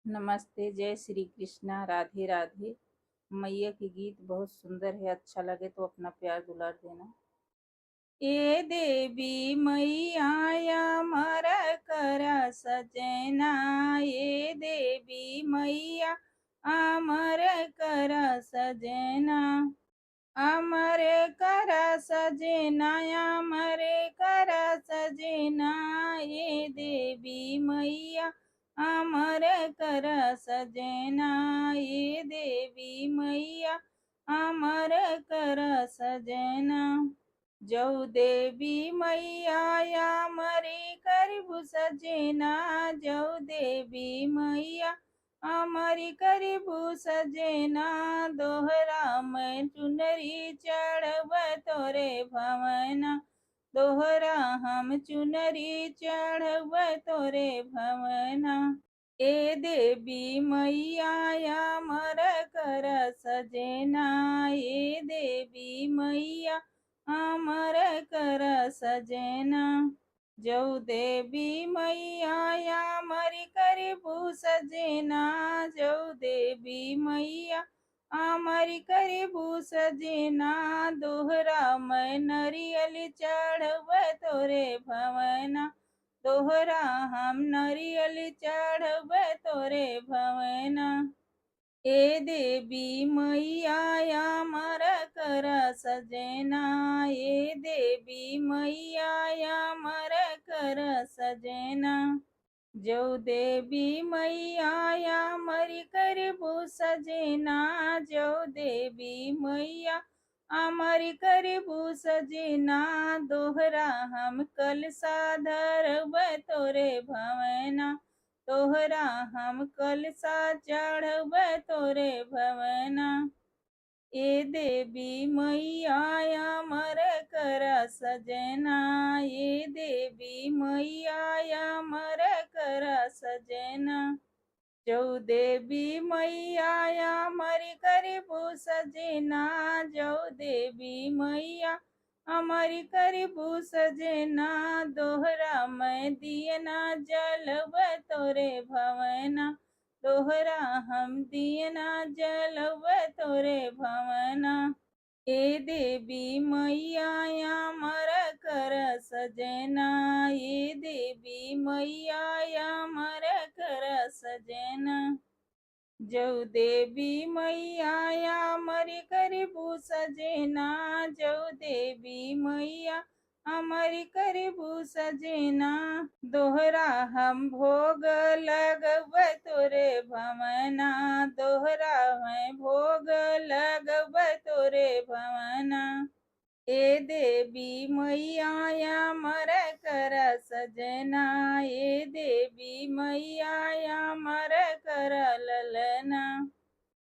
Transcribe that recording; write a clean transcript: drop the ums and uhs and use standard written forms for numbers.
नमस्ते, जय श्री कृष्णा, राधे राधे। मैया के गीत बहुत सुंदर है, अच्छा लगे तो अपना प्यार दुलार देना। ए देवी मैया अमर कर सजना, ए देवी मैया अमर कर सजना, अमर कर सजना, अमर कर सजना, ये देवी मैया अमर कर सजना, ये देवी मैया अमर कर सजना। जौ देवी मैया अमरी करबु सजना, जौ देवी मैया अमरी करबू सजना, दोहरा मैं चुनरी चढ़ब तोरे भवना, दोहरा हम चुनरी चढ़ब तोरे भवना। ए देवी मैया अमर कर सजना, ए देवी मैया अमर कर सजना। जौ देवी मैया अमरी करबू सजना, जौ देवी मैया अमरी करबू सजना, दोहरा मैं नरियल चढ़ब तोरे भवना, दोहरा हम नरियल चढ़ब तोरे भवना। ए देवी मैया अमर कर सजना, ए देवी मैया अमर कर सजना। जौ देवी मैया अमरी करबू सजना, जौ देवी मैया अमरी करबू सजना, दोहरा हम कलसा धरब तोरे भवना, दोहरा हम कलसा चढ़ब तोरे भवना। ए देवी मैया अमर कर सजना, ए देवी मैया अमर कर सजना। जौ देवी मैया अमरी करबू सजना, जौ देवी मैया अमरी करबू सजना, दोहरा मैं दियना जलब तोरे भवना, दोहरा हम दियना जलब तोरे भवना। ए देवी मैया अमर कर सजना, ए देवी मैया अमर कर सजना। जौ देवी मैया अमरी करबू सजना, जौ देवी मैया अमरी करबू सजना, दोहरा हम भोग लगब तोरे भवना, दोहरा मैं भोग लगब तोरे भवना। ए देवी मैया अमर कर सजना, ए देवी मैया अमर कर ललना।